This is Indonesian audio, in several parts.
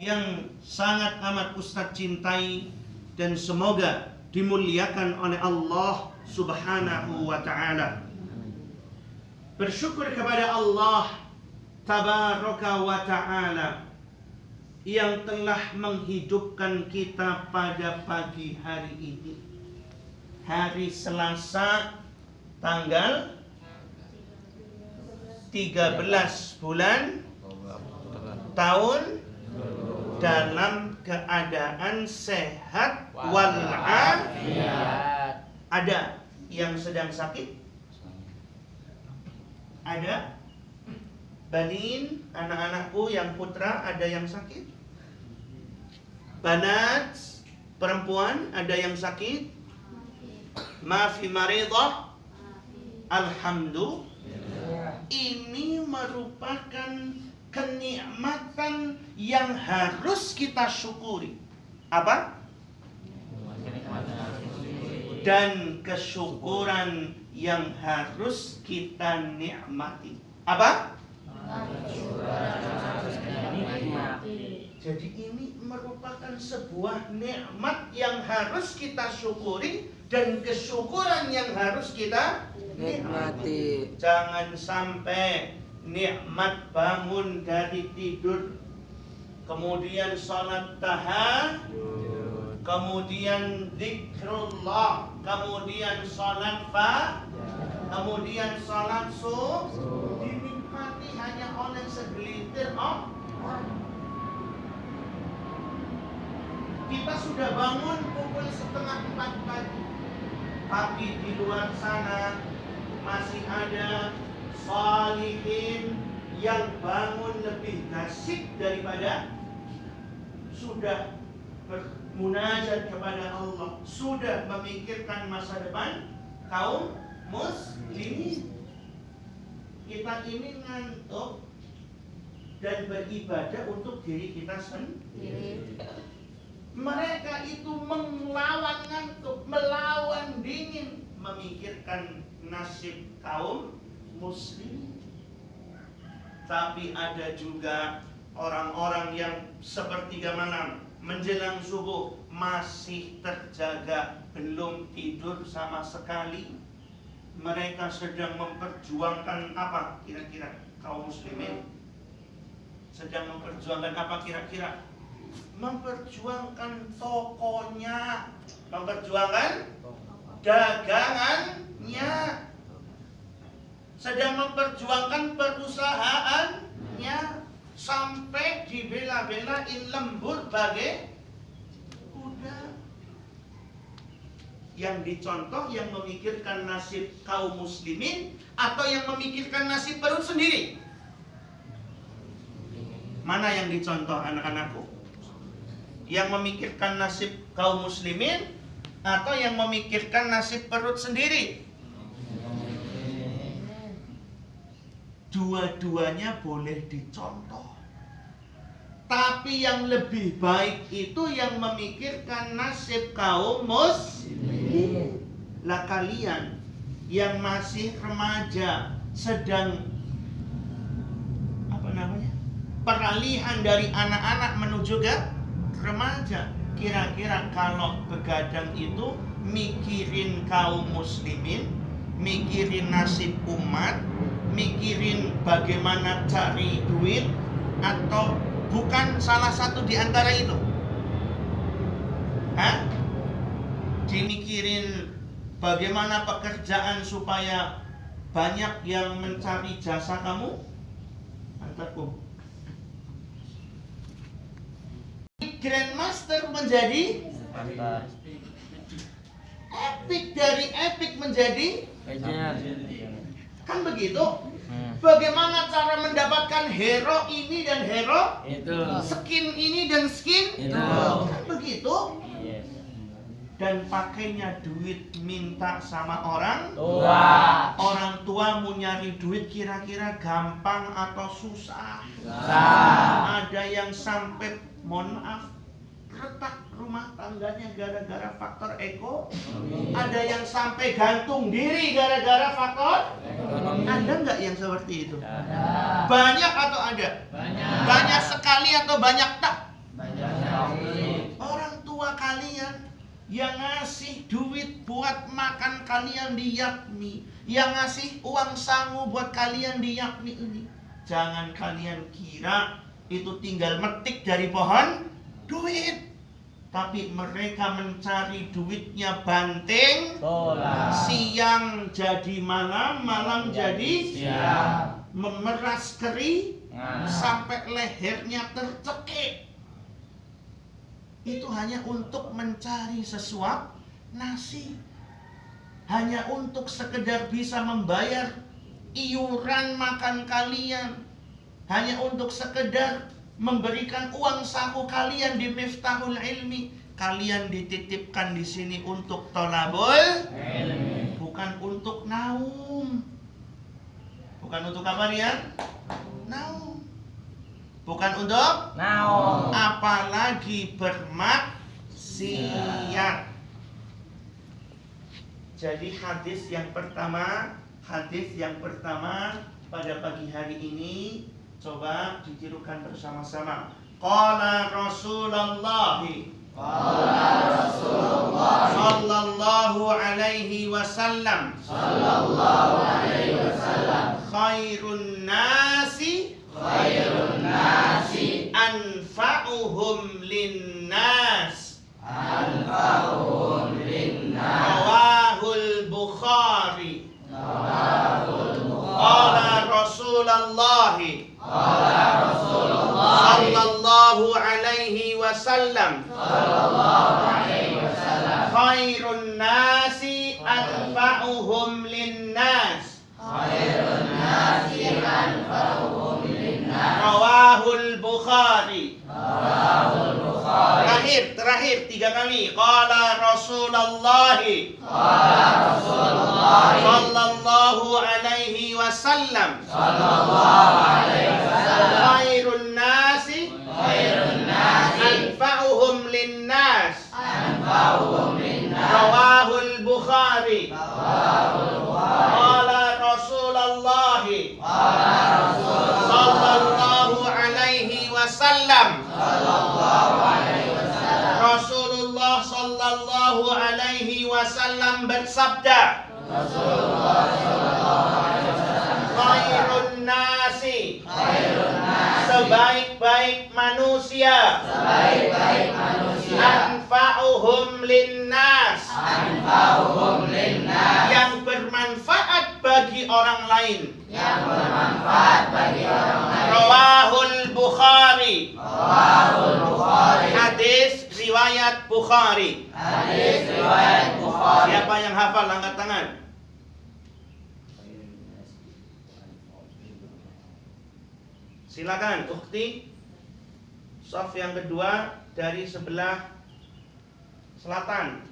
yang sangat amat Ustadz cintai dan semoga dimuliakan oleh Allah Subhanahu wa ta'ala. Bersyukur kepada Allah Tabaraka wa ta'ala yang telah menghidupkan kita pada pagi hari ini, hari Selasa tanggal 13 bulan tahun dalam keadaan sehat walafiat. Ada yang sedang sakit? Ada? Banin, anak-anakku yang putra ada yang sakit? Banat, perempuan ada yang sakit? Mafi maridah? Alhamdulillah. Ini merupakan kenikmatan yang harus kita syukuri. Apa? Dan kesyukuran yang harus kita nikmati. Apa? Jadi ini merupakan sebuah nikmat yang harus kita syukuri dan kesyukuran yang harus kita nikmati. Jangan sampai nikmat bangun dari tidur, kemudian salat tahajud, kemudian zikrullah, kemudian salat kemudian salat subuh dinikmati hanya oleh segelintir orang. Kita sudah bangun pukul 3:30 pagi, tapi di luar sana masih ada salihin yang bangun lebih nasyid daripada, sudah bermunajat kepada Allah, sudah memikirkan masa depan kaum muslimin. Kita ini ngantuk dan beribadah untuk diri kita sendiri. Mereka itu melawan ngantuk, melawan dingin, memikirkan nasib kaum muslim. Tapi ada juga orang-orang yang sepertiga malam menjelang subuh masih terjaga, belum tidur sama sekali. Mereka sedang memperjuangkan apa kira-kira? Kaum muslimin sedang memperjuangkan apa kira-kira? Memperjuangkan tokonya, memperjuangkan dagangannya, sedang memperjuangkan perusahaannya, sampai dibela-belain lembur bagai kuda. Yang dicontoh yang memikirkan nasib kaum muslimin atau yang memikirkan nasib perut sendiri? Mana yang dicontoh anak-anakku? Yang memikirkan nasib kaum muslimin atau yang memikirkan nasib perut sendiri? Dua-duanya boleh dicontoh. Tapi yang lebih baik itu yang memikirkan nasib kaum muslimin. Lah kalian yang masih remaja sedang peralihan dari anak-anak menuju ke remaja. Kira-kira kalau begadang itu mikirin kaum muslimin, mikirin nasib umat, mikirin bagaimana cari duit, atau bukan salah satu di antara itu? Dimikirin bagaimana pekerjaan supaya banyak yang mencari jasa kamu? Antarku Grandmaster menjadi epic, dari epic menjadi kan begitu. Bagaimana cara mendapatkan hero ini dan hero itu, skin ini dan skin itu, kan begitu. Dan pakainya duit minta sama orang tua. Orang tua mau nyari duit kira-kira gampang atau susah? Ada yang sampai, mohon maaf, retak rumah tangganya gara-gara faktor ekonomi. Ada yang sampai gantung diri gara-gara faktor ekonomi. Ada nggak yang seperti itu? Ada. Banyak atau ada? Banyak. Banyak sekali atau banyak tak? buat makan kalian di Yakmi, yang ngasih uang sangu buat kalian di Yakmi ini, jangan kalian kira itu tinggal metik dari pohon duit. Tapi mereka mencari duitnya banting, siang jadi malam, malam jadi siang, memeras keri sampai lehernya tercekik. Itu hanya untuk mencari sesuap nasi, hanya untuk sekedar bisa membayar iuran makan kalian, hanya untuk sekedar memberikan uang saku kalian di Miftahul Ilmi. Kalian dititipkan di sini untuk tolabul ilmi, bukan untuk naum. Bukan untuk apa ya? Naum. Bukan untuk naum. Apalagi bermaksiat. Jadi hadis yang pertama pada pagi hari ini, coba ditirukan bersama-sama. Qala Rasulullah sallallahu alaihi wasallam khairun nasi anfa'uhum linnas rawahul Bukhari. Qala Rasulullah sallallahu alaihi wasallam khairun nasi anfa'uhum linnas rawahul Bukhari. Terakhir 3 kali. Qala Rasulullah sallallahu alaihi wasallam khairun nasi anfa'uhum linnas rawahul Bukhari. Qala Rasulullah sallallahu alaihi wasallam Rasulullah sallallahu alaihi wasallam bersabda, khairun nasi, sebaik-baik manusia, anfa'uhum linnas, yang bermanfaat bagi orang lain. Rawahul Bukhari. Hadis riwayat Bukhari. Siapa yang hafal angkat tangan? Silakan, ukhti. Shaf yang kedua dari sebelah selatan.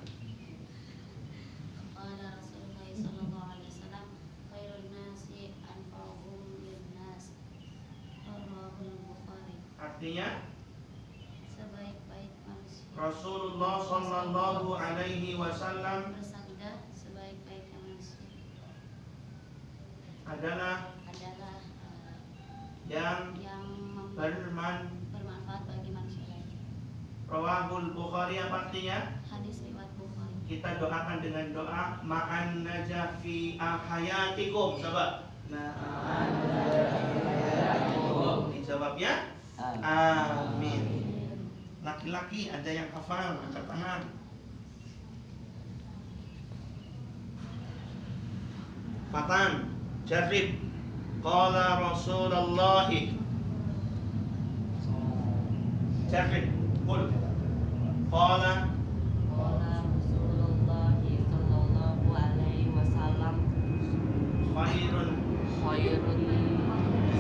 Artinya sebaik-baik manusia. Rasulullah sallallahu alaihi wasallam bersabda, sebaik-baik manusia adalah yang bermanfaat bagi manusia lain. Rawahul Bukhari, apa artinya? Hadis riwayat Bukhari. Kita doakan dengan doa ma'an najah fi ahayatikum. Coba. Dijawabnya amin. Laki-laki ada yang hafal, angkat tangan. Fatan, jarib. Qala Rasulullah. Jarib. Qul. Qala Rasulullah sallallahu alaihi wasallam khairun nasi anfa'uhum linnas.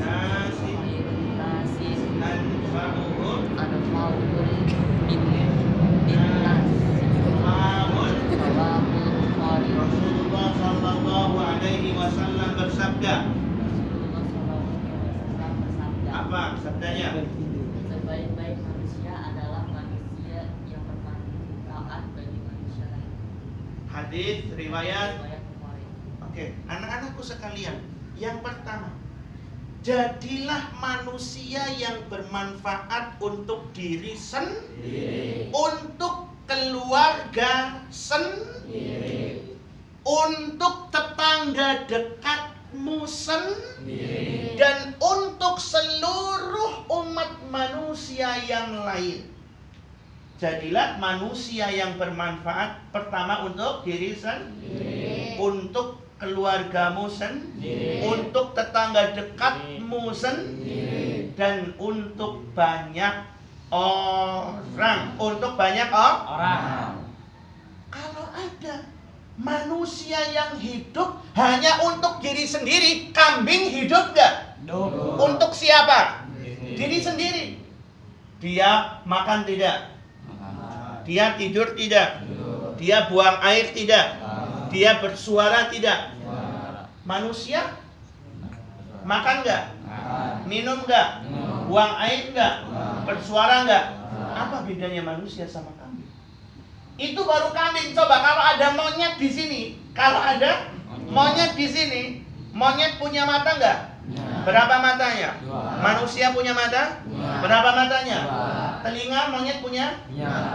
Rasulullah sallallahu alaihi wasallam bersabda. Apa sabdanya? Sebaik-baik manusia adalah manusia yang bermanfaat bagi manusia lain. Hadis riwayat. Bukhari. Oke, anak-anakku sekalian, yang pertama, jadilah manusia yang bermanfaat untuk diri sendiri, untuk keluarga sendiri. untuk tetangga dekatmu sendiri, dan untuk seluruh umat manusia yang lain. Jadilah manusia yang bermanfaat, pertama untuk diri sendiri, untuk keluargamu sendiri, untuk tetangga dekatmu sendiri, dan untuk banyak orang. Untuk banyak orang. Kalau ada manusia yang hidup hanya untuk diri sendiri, kambing hidup gak? Untuk siapa? Diri sendiri. Dia makan tidak? Dia tidur tidak? Dia buang air tidak? Dia bersuara tidak? Manusia makan gak? Minum gak? Buang air gak? Bersuara gak? Apa bedanya manusia sama kambing? Itu baru kambing. Coba kalau ada monyet di sini, kalau ada monyet di sini, monyet punya mata nggak? Berapa matanya? Manusia punya mata? Berapa matanya? Telinga monyet punya?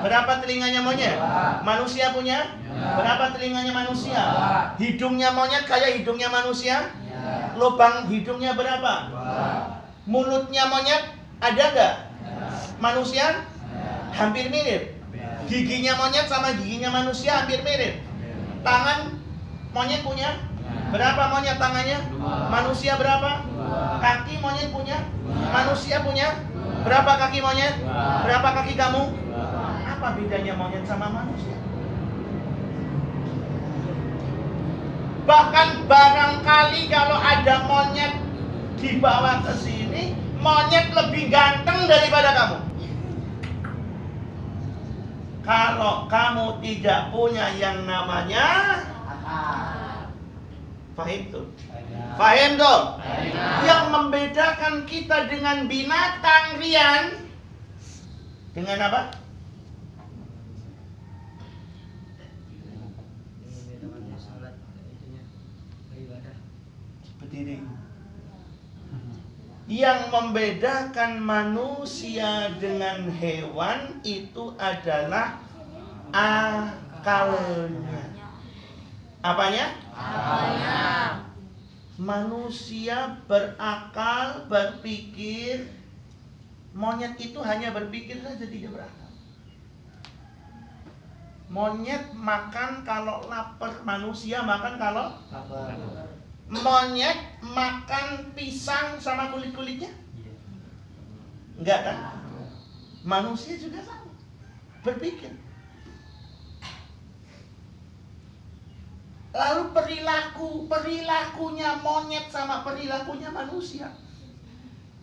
Berapa telinganya monyet? Manusia punya? Berapa telinganya manusia? Hidungnya monyet kayak hidungnya manusia? Lubang hidungnya berapa? Mulutnya monyet ada nggak? Manusia? Hampir mirip. Giginya monyet sama giginya manusia hampir mirip. Tangan monyet punya? Berapa monyet tangannya? Manusia berapa? Kaki monyet punya? Manusia punya? Berapa kaki monyet? Berapa kaki kamu? Apa bedanya monyet sama manusia? Bahkan barangkali kalau ada monyet dibawa ke sini, monyet lebih ganteng daripada kamu. Kalau kamu tidak punya yang namanya fahim tuh. Fahim tuh. Yang membedakan kita dengan binatang, Rian, dengan apa? Berdiri. Yang membedakan manusia dengan hewan itu adalah akalnya. Apanya? Akalnya. Manusia berakal, berpikir. Monyet itu hanya berpikir saja, tidak berakal. Monyet makan kalau lapar, manusia makan kalau lapar. Monyet makan pisang sama kulit-kulitnya? Enggak kan? Manusia juga sama, berpikir. Lalu perilakunya monyet sama perilakunya manusia,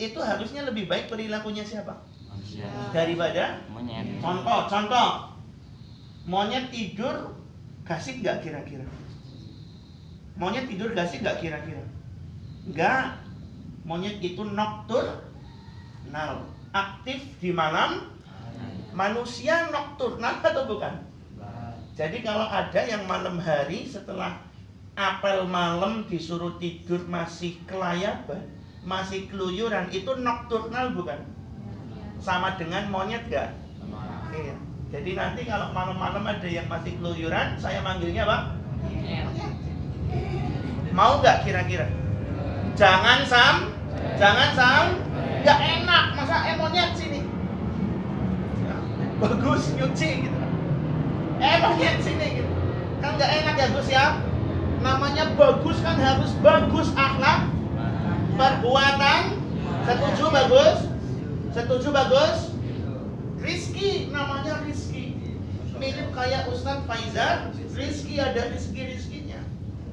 itu harusnya lebih baik perilakunya siapa? Manusia. Daripada monyet. Contoh, monyet tidur gasik nggak kira-kira? Monyet tidur gasik nggak kira-kira? Enggak. Monyet itu nokturnal, aktif di malam. Manusia nokturnal atau bukan? Jadi kalau ada yang malam hari setelah apel malam disuruh tidur masih kelayaban, masih keluyuran, itu nokturnal bukan? Sama dengan monyet gak? Iya. Jadi nanti kalau malam-malam ada yang masih keluyuran, saya manggilnya apa? Mau gak kira-kira? Jangan sam, gak enak, masa monyet sini. Bagus nyuci gitu. Monyet sini gitu. Kan gak enak ya Gus ya. Namanya bagus kan harus bagus akhlak, perbuatan. Setuju bagus? Setuju bagus? Rizki, namanya Rizki. Mirip kayak Ustadz Faizal. Rizki ada rizki-rizkinya.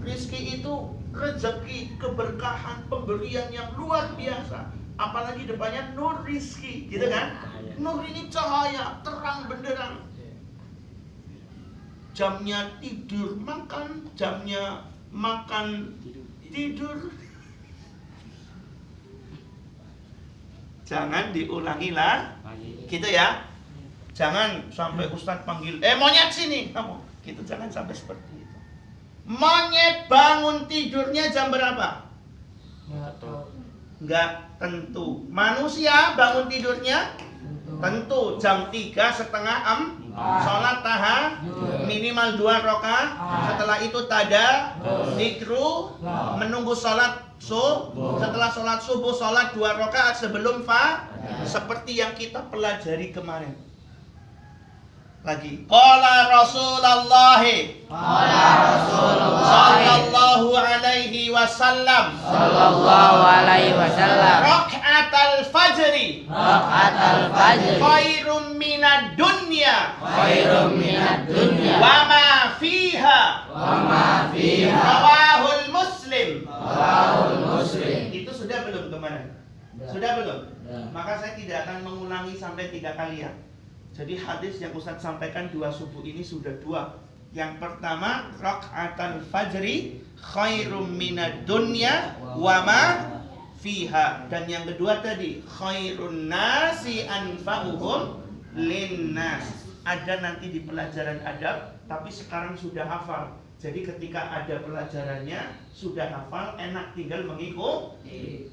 Rizki itu rezeki, keberkahan, pemberian yang luar biasa. Apalagi depannya Nur Rizki, gitu kan? Nur ini cahaya, terang benderang. Jamnya tidur makan, jamnya makan tidur. Jangan diulangi lah, gitu ya. Jangan sampai Ustadz panggil, monyet sini kamu. Gitu, jangan sampai seperti itu. Monyet bangun tidurnya jam berapa? Nggak tentu. Manusia bangun tidurnya tentu jam 3:30 Sholat minimal 2 rakaat. Setelah itu zikru, menunggu sholat subuh. Setelah sholat subuh, sholat 2 rakaat sebelum seperti yang kita pelajari kemarin. Lagi. Qala Rasulullah sallallahu alaihi wasallam. Raka'atul fajri khairum minad dunya wa ma fiha. Rawahul Muslim. Itu sudah belum kemarin? Sudah belum? Maka saya tidak akan mengulangi sampai 3 kali ya. Jadi hadis yang Ustaz sampaikan 2 subuh ini sudah 2. Yang pertama, raka'atul fajri khairum minad dunya wa ma fiha. Dan yang kedua tadi, khairun nasi anfa'uhum linnas. Ada nanti di pelajaran adab, tapi sekarang sudah hafal. Jadi ketika ada pelajarannya sudah hafal, enak tinggal mengikuti.